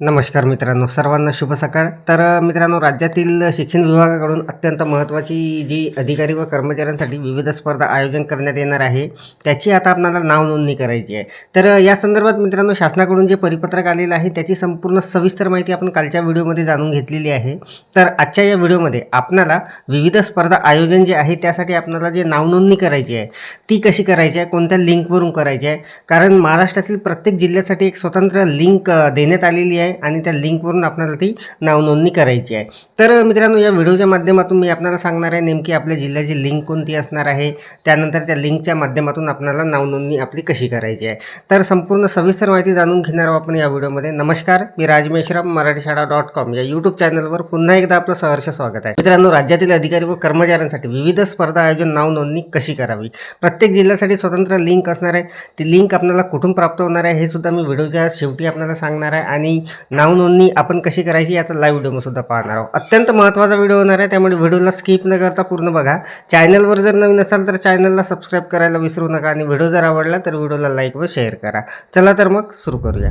नमस्कार मित्रांनो, सर्वांना शुभ सकाळ. तर मित्रांनो, राज्यातील शिक्षण विभागाकडून अत्यंत महत्त्वाची जी अधिकारी व कर्मचाऱ्यांसाठी विविध स्पर्धा आयोजन करण्यात येणार आहे, त्याची आता आपल्याला नाव नोंदणी करायची आहे. तर या संदर्भात मित्रांनो, शासनाकडून जे परिपत्रक आलेलं आहे त्याची संपूर्ण सविस्तर माहिती आपण कालच्या व्हिडिओमध्ये जाणून घेतलेली आहे. तर आजच्या या व्हिडिओमध्ये आपल्याला विविध स्पर्धा आयोजन जे आहे त्यासाठी आपल्याला जे नाव नोंदणी करायची आहे ती कशी करायची आहे, कोणत्या लिंकवरून करायची आहे, कारण महाराष्ट्रातील प्रत्येक जिल्ह्यासाठी एक स्वतंत्र लिंक देण्यात आलेली आहे आणि त्या लिंकवरून आपल्याला ती नावनोंदणी करायची आहे. तर मित्रांनो, या व्हिडिओच्या माध्यमातून मी आपल्याला सांगणार आहे नेमकी आपल्या जिल्ह्याची लिंक कोणती असणार आहे, त्यानंतर त्या लिंकच्या माध्यमातून आपल्याला नावनोंदणी आपली कशी करायची आहे. तर संपूर्ण सविस्तर माहिती जाणून घेणार आहोत आपण या व्हिडिओमध्ये. नमस्कार, मी राजमेश्राम मराठीशाळा.com या यूट्यूब चॅनलवर पुन्हा एकदा आपलं सहर्ष स्वागत आहे. मित्रांनो, राज्यातील अधिकारी व कर्मचाऱ्यांसाठी विविध स्पर्धा आयोजन नावनोंदणी कशी करावी, प्रत्येक जिल्ह्यासाठी स्वतंत्र लिंक असणार आहे. ती लिंक आपल्याला कुठून प्राप्त होणार आहे हे सुद्धा मी व्हिडिओच्या शेवटी आपल्याला सांगणार आहे आणि नावनोंदणी आपण कशी करायची याचा लाईव्ह डेमो सुद्धा पाहणार आहोत. अत्यंत महत्त्वाचा व्हिडिओ होणार आहे, त्यामुळे व्हिडिओला स्किप न करता पूर्ण बघा. चॅनलवर जर नवीन असाल तर चॅनलला सबस्क्राईब करायला विसरू नका आणि व्हिडिओ जर आवडला तर व्हिडिओला लाईक व शेअर करा. चला तर मग सुरू करूया.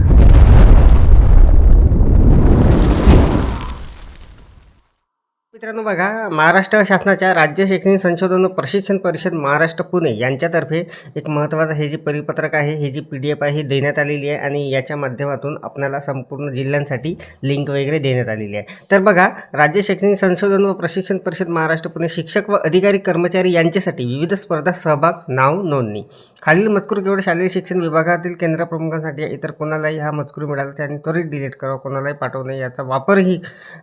मित्रांनो बघा, महाराष्ट्र शासनाच्या राज्य शैक्षणिक संशोधन व प्रशिक्षण परिषद महाराष्ट्र पुणे यांच्यातर्फे एक महत्त्वाचं हे जे परिपत्रक आहे, हे जी PDF आहे देण्यात आलेली आहे आणि याच्या माध्यमातून आपल्याला संपूर्ण जिल्ह्यांसाठी लिंक वगैरे देण्यात आलेली आहे. तर बघा, राज्य शैक्षणिक संशोधन व प्रशिक्षण परिषद महाराष्ट्र पुणे शिक्षक व अधिकारी कर्मचारी यांच्यासाठी विविध स्पर्धा सहभाग नाव नोंदणी. खालील मजकूर केवळ शालेय शिक्षण विभागातील केंद्र प्रमुखांसाठी, इतर कोणालाही हा मजकूर मिळाला त्यांनी त्वरित डिलीट करावा, कोणालाही पाठवू नये, याचा वापरही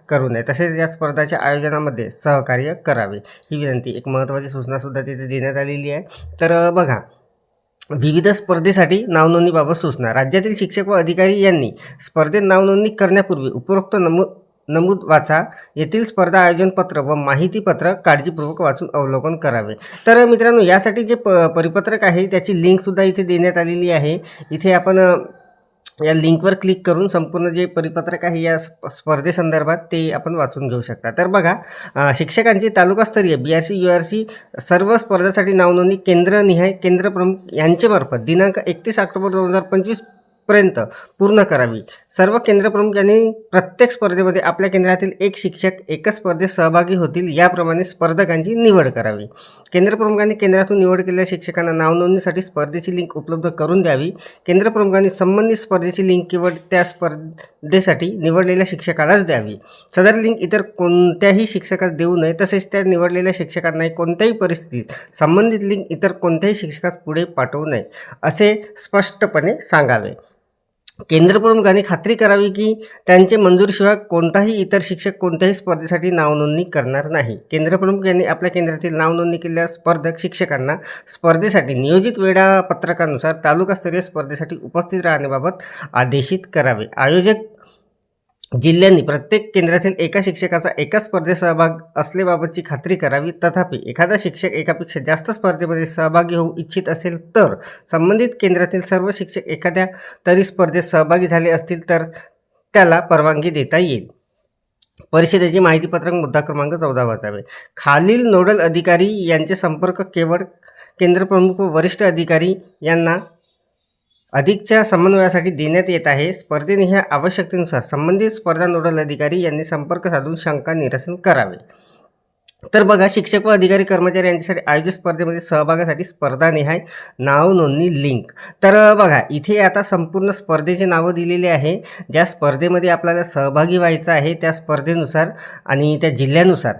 करू नये, तसेच या स्पर्धाच्या आयोजनामध्ये सहकार्य करावे ही विनंती. एक महत्त्वाची सूचनासुद्धा तिथे देण्यात आलेली आहे. तर बघा, विविध स्पर्धेसाठी नावनोंदणीबाबत सूचना. राज्यातील शिक्षक व अधिकारी यांनी स्पर्धेत नावनोंदणी करण्यापूर्वी उपरोक्त नमूद वाचा. येथील स्पर्धा आयोजन पत्र व माहितीपत्र काळजीपूर्वक वाचून अवलोकन करावे. तर मित्रांनो, यासाठी जे परिपत्रक आहे त्याची लिंकसुद्धा इथे देण्यात आलेली आहे. इथे आपण या लिंकवर क्लिक करून संपूर्ण जे परिपत्रक आहे या स्पर्धेसंदर्भात ते आपण वाचून घेऊ शकता. तर बघा, शिक्षकांची तालुकास्तरीय BRC URC सर्व स्पर्धासाठी नावनोंदणी केंद्रनिहाय केंद्र प्रमुख यांच्यामार्फत दिनांक 31 ऑक्टोबर 2025 पर्यंत पूर्ण करावी. सर्व केंद्र प्रमुख यांनी प्रत्येक स्पर्धेमध्ये आपल्या केंद्रातील एक शिक्षक एकच स्पर्धेत सहभागी होतील याप्रमाणे स्पर्धकांची निवड करावी. केंद्र प्रमुखांनी केंद्रातून निवड केलेल्या शिक्षकांना नावनोंदणीसाठी स्पर्धेची लिंक उपलब्ध करून द्यावी. केंद्र प्रमुखांनी संबंधित स्पर्धेची लिंक केवळ त्या स्पर्धेसाठी निवडलेल्या शिक्षकालाच द्यावी. सदर लिंक इतर कोणत्याही शिक्षकास देऊ नये, तसेच त्या निवडलेल्या शिक्षकांनाही कोणत्याही परिस्थितीत संबंधित लिंक इतर कोणत्याही शिक्षकास पुढे पाठवू नये असे स्पष्टपणे सांगावे. केंद्र प्रमुखांनी खात्री करावी की त्यांचे मंजुरीशिवाय कोणताही इतर शिक्षक कोणत्याही स्पर्धेसाठी नावनोंदणी करणार नाही. केंद्र प्रमुख यांनी आपल्या केंद्रातील नावनोंदणी केलेल्या स्पर्धक शिक्षकांना स्पर्धेसाठी नियोजित वेळापत्रकानुसार तालुकास्तरीय स्पर्धेसाठी उपस्थित राहण्याबाबत आदेशित करावे. आयोजक जिल्ह्यांनी प्रत्येक केंद्रातील एका शिक्षकाचा एका स्पर्धेत सहभाग असल्याबाबतची खात्री करावी. तथापि एखादा शिक्षक एकापेक्षा जास्त स्पर्धेमध्ये सहभागी होऊ इच्छित असेल तर संबंधित केंद्रातील सर्व शिक्षक एखाद्या तरी स्पर्धेत सहभागी झाले असतील तर त्याला परवानगी देता येईल. परिषदेचे माहितीपत्रक मुद्दा क्रमांक 14 वाचावे. खालील नोडल अधिकारी यांचे संपर्क केवळ केंद्र प्रमुख व वरिष्ठ अधिकारी यांना अधिकच्या समन्वयासाठी देण्यात येत आहे. स्पर्धेनिहाय आवश्यकतेनुसार संबंधित स्पर्धा नोडल अधिकारी यांनी संपर्क साधून शंका निरसन करावे. तर बघा, शिक्षक व अधिकारी कर्मचारी यांच्यासाठी आयोजित स्पर्धेमध्ये सहभागासाठी स्पर्धानिहाय नाव नोंदणी लिंक. तर बघा, इथे आता संपूर्ण स्पर्धेचे नावं दिलेले आहे. ज्या स्पर्धेमध्ये आपल्याला सहभागी व्हायचं आहे त्या स्पर्धेनुसार आणि त्या जिल्ह्यानुसार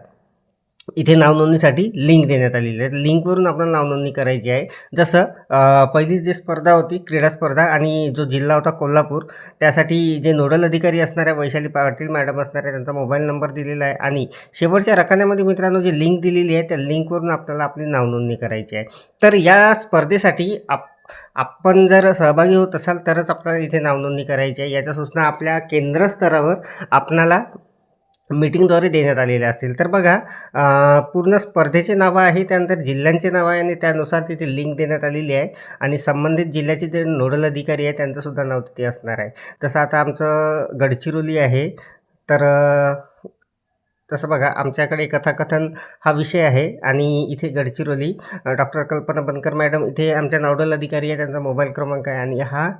इथे नावनोंदणीसाठी लिंक देण्यात आलेली आहे. लिंकवरून आपल्याला नावनोंदणी करायची आहे. जसं पहिली जी स्पर्धा होती क्रीडा स्पर्धा आणि जो जिल्हा होता कोल्हापूर, त्यासाठी जे नोडल अधिकारी असणाऱ्या वैशाली पाटील मॅडम असणाऱ्या त्यांचा मोबाईल नंबर दिलेला आहे आणि शेवटच्या रकान्यामध्ये मित्रांनो जी लिंक दिलेली आहे त्या लिंकवरून आपल्याला आपली नावनोंदणी करायची आहे. तर या स्पर्धेसाठी आपण जर सहभागी होत असाल तरच आपल्याला इथे नावनोंदणी करायची आहे. याच्या सूचना आपल्या केंद्र स्तरावर आपणाला मीटिंगद्वारे देण्यात आलेल्या असतील. तर बघा, पूर्ण स्पर्धेचे नावं आहे, त्यानंतर जिल्ह्यांचे नाव आहे आणि त्यानुसार तिथे लिंक देण्यात आलेली आहे आणि संबंधित जिल्ह्याचे जे नोडल अधिकारी आहे त्यांचंसुद्धा नाव तिथे असणार आहे. तसं आता आमचं गडचिरोली आहे. तर तसं बघा, आमच्याकडे कथाकथन हा विषय आहे आणि इथे गडचिरोली डॉक्टर कल्पना बनकर मॅडम इथे आमच्या नोडल अधिकारी आहे, त्यांचा मोबाईल क्रमांक आहे आणि हा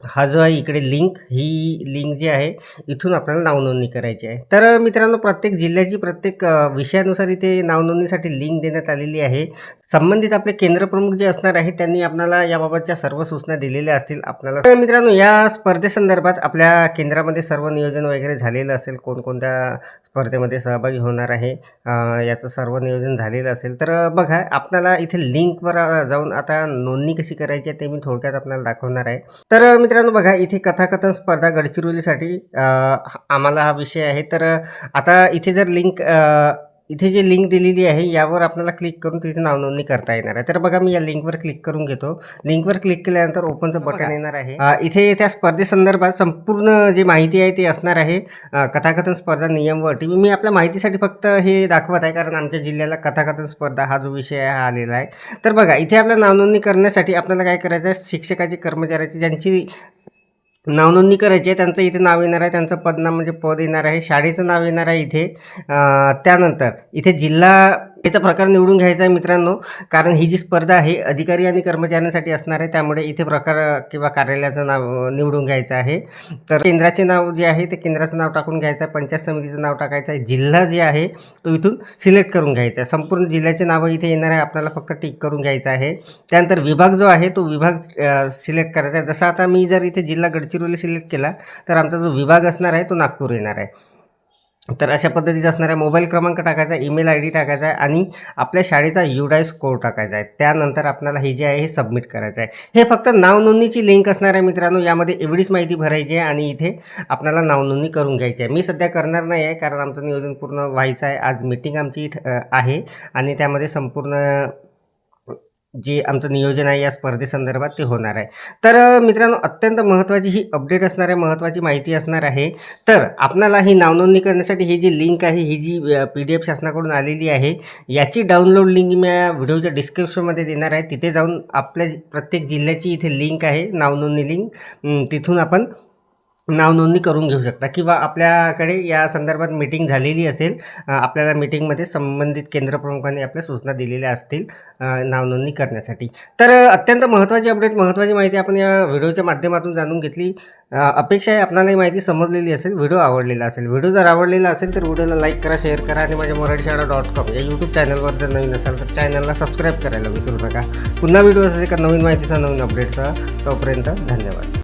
हा जो आहे इकडे लिंक, ही लिंक जी आहे इथून आपल्याला नावनोंदणी करायची आहे. तर मित्रांनो, प्रत्येक जिल्ह्याची प्रत्येक विषयानुसार इथे नावनोंदणीसाठी लिंक देण्यात आलेली आहे. संबंधित आपले केंद्रप्रमुख जे असणार आहेत त्यांनी आपल्याला याबाबतच्या सर्व सूचना दिलेल्या असतील आपल्याला. तर मित्रांनो, या स्पर्धेसंदर्भात आपल्या केंद्रामध्ये सर्व नियोजन वगैरे झालेलं असेल, कोणकोणत्या स्पर्धेमध्ये सहभागी होणार आहे याचं सर्व नियोजन झालेलं असेल. तर बघा, आपल्याला इथे लिंकवर जाऊन आता नोंदणी कशी करायची आहे ते मी थोडक्यात आपल्याला दाखवणार आहे. तर मित्रांनो बघा, इथे कथाकथन स्पर्धा गडचिरोलीसाठी आम्हाला हा विषय आहे. तर आता इथे जर लिंक इथे जी लिंक दिलेली आहे यावर आपल्याला क्लिक करून तिथे नावनोंदणी करता येणार आहे. तर बघा, मी या लिंकवर क्लिक करून घेतो. लिंकवर क्लिक केल्यानंतर ओपनचं बटन येणार आहे. इथे त्या स्पर्धेसंदर्भात संपूर्ण जी माहिती आहे ती असणार आहे. कथाकथन स्पर्धा नियम व अटी. मी आपल्या माहितीसाठी फक्त हे दाखवत आहे, कारण आमच्या जिल्ह्याला कथाकथन स्पर्धा हा जो विषय आहे हा आलेला आहे. तर बघा, इथे आपल्या नावनोंदणी करण्यासाठी आपल्याला काय करायचं आहे, शिक्षकाची, कर्मचाऱ्याची ज्यांची नावनोंदणी करायची आहे त्यांचं इथे नाव येणार आहे, त्यांचं पदनाम म्हणजे पद येणार आहे, शाळेचं नाव येणार आहे इथे. त्यानंतर इथे जिल्ह्याचा प्रकार निवडून घ्यायचा आहे मित्रांनो, कारण ही जी स्पर्धा आहे अधिकारी आणि कर्मचाऱ्यांसाठी असणार आहे, त्यामुळे इथे प्रकार किंवा कार्यालयाचं नाव निवडून घ्यायचं आहे. तर केंद्राचे नाव जे आहे ते केंद्राचं नाव टाकून घ्यायचं आहे, पंचायत समितीचं नाव टाकायचं आहे, जिल्हा जे आहे तो इथून सिलेक्ट करून घ्यायचा आहे. संपूर्ण जिल्ह्याचे नावं इथे येणार आहे, आपल्याला फक्त टिक करून घ्यायचं आहे. त्यानंतर विभाग जो आहे तो विभाग सिलेक्ट करायचा आहे. जसं आता मी जर इथे जिल्हा गडचिरोली सिलेक्ट केला तर आमचा जो विभाग असणार आहे तो नागपूर येणार आहे. तर अशा पद्धतीचा असणार आहे. मोबाईल क्रमांक टाकायचा आहे, ईमेल ID टाकायचा आहे आणि आपल्या शाळेचा UDAI स्कोर टाकायचा आहे. त्यानंतर आपल्याला हे जे आहे हे सबमिट करायचं आहे. हे फक्त नावनोंदणीची लिंक असणार आहे मित्रांनो. यामध्ये एवढीच माहिती भरायची आहे आणि इथे आपल्याला नावनोंदणी करून घ्यायची आहे. मी सध्या करणार नाही आहे, कारण आमचं नियोजन पूर्ण व्हायचं आहे. आज मीटिंग आमची आहे आणि त्यामध्ये संपूर्ण जे आमचं नियोजन आहे या स्पर्धेसंदर्भात ते होणार आहे. तर मित्रांनो, अत्यंत महत्त्वाची ही अपडेट असणार आहे, महत्त्वाची माहिती असणार आहे. तर आपल्याला ही नावनोंदणी करण्यासाठी ही जी लिंक आहे, ही जी PDF शासनाकडून आलेली आहे, याची डाउनलोड लिंक मी व्हिडिओच्या डिस्क्रिप्शनमध्ये देणार आहे. तिथे जाऊन आपल्या प्रत्येक जिल्ह्याची इथे लिंक आहे, नावनोंदणी लिंक, तिथून आपण नावनोंदणी करून घेऊ शकता. किंवा आपल्याकडे या संदर्भात मीटिंग झालेली असेल, आपल्याला मीटिंगमध्ये संबंधित केंद्रप्रमुखांनी आपल्या सूचना दिलेल्या असतील नावनोंदणी करण्यासाठी. तर अत्यंत महत्त्वाची अपडेट, महत्त्वाची माहिती आपण या व्हिडिओच्या माध्यमातून जाणून घेतली. अपेक्षा आहे आपल्याला ही माहिती समजलेली असेल, व्हिडिओ आवडलेला असेल. व्हिडिओ जर आवडलेला असेल तर व्हिडिओला लाईक करा, शेअर करा आणि माझ्या मराठीशाळा.com या यूट्यूब चॅनलवर जर नवीन असाल तर चॅनलला सबस्क्राईब करायला विसरू नका. पुन्हा व्हिडिओ असेल का नवीन माहितीचा, नवीन अपडेटचा. तोपर्यंत धन्यवाद.